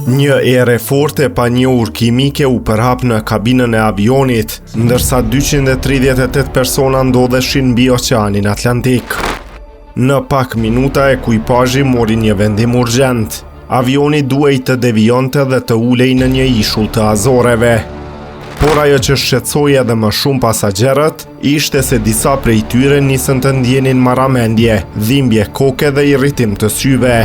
Një erë forte pa njohur kimike u përhap në kabinën e avionit, ndërsa 238 persona ndodheshin mbi Oqeanin Atlantik. Në pak minuta ekuipazhi mori një vendim urgjent. Avioni duhej të devionte dhe të ulej në një ishull të Azoreve. Por ajo që shqetësoi edhe më shumë pasagerët ishte se disa prej tyre nisën të ndjenin marramendje, dhimbje koke dhe irritim të syve.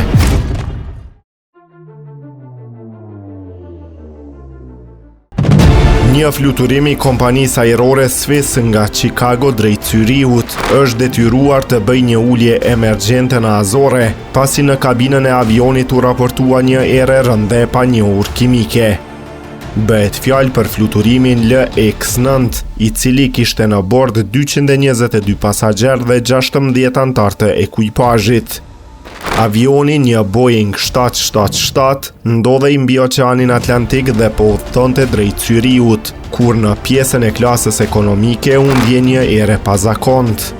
Një fluturim i kompanisë ajrore Swiss nga Chicago drejt Zyrihut është detyruar të bëjë një ulje emergjente në Azore, pasi në kabinën e avionit u raportua një erë e rëndë e panjohur kimike. Bëhet fjalë për fluturimin LX-9, i cili kishte në bord 222 pasagerë dhe 16 anëtar të ekuipazhit. Avioni, një Boeing 777, ndodhej mbi Oqeanin Atlantik dhe po udhëtonte drejt Zyrihut, kur në pjesën e klasës ekonomike u ndje një erë pazakontë.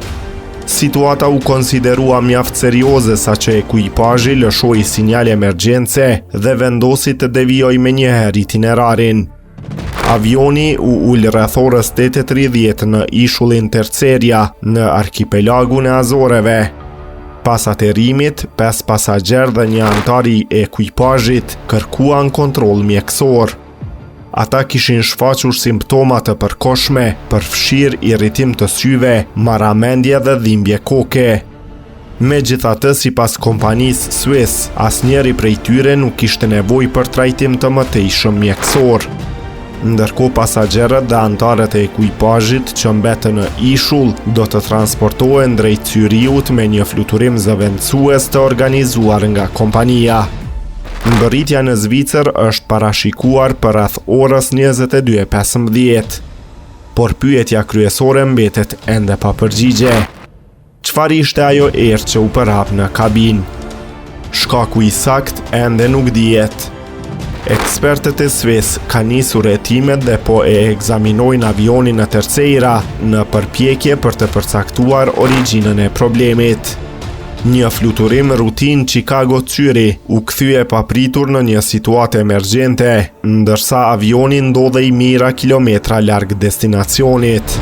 Situata u konsiderua mjaft serioze saqë ekuipazhi lëshoi sinjal emergjence dhe vendosi të devijojë menjëherë itinerarin. Avioni u ul rreth orës 8:30 në ishullin Terceria në arkipelagun e Azoreve. Pas aterrimit, 5 pasagerë dhe një anëtar i ekuipazhit kërkuan kontroll mjekësor. Ata kishin shfaqur simptoma të përkohshme, përfshirë irritim të syve, marramendje dhe dhimbje koke. Megjithatë, sipas kompanisë Swiss, asnjëri prej tyre nuk kishte nevojë për trajtim të mëtejshëm mjekësor. Ndërkohë pasagerët dhe anëtarët e ekuipazhit që mbetën në ishull do të transportohen drejt Zyrihut me një fluturim zëvendësues të organizuar nga kompania. Mbërritja në Zvicër është parashikuar për rreth orës 22:15. Por pyetja kryesore mbetet ende pa përgjigje. Çfarë ishte ajo erë që u përhap në kabinë? Shkaku i saktë ende nuk dihet. Ekspertët e Swiss kanë nisur hetimet dhe po e ekzaminojnë avionin në Terceira në përpjekje për të përcaktuar origjinën e problemit. Një fluturim rutin Chicago-Zyrih u kthye papritur në një situatë emergjente, ndërsa avioni ndodhej mijëra kilometra larg destinacionit.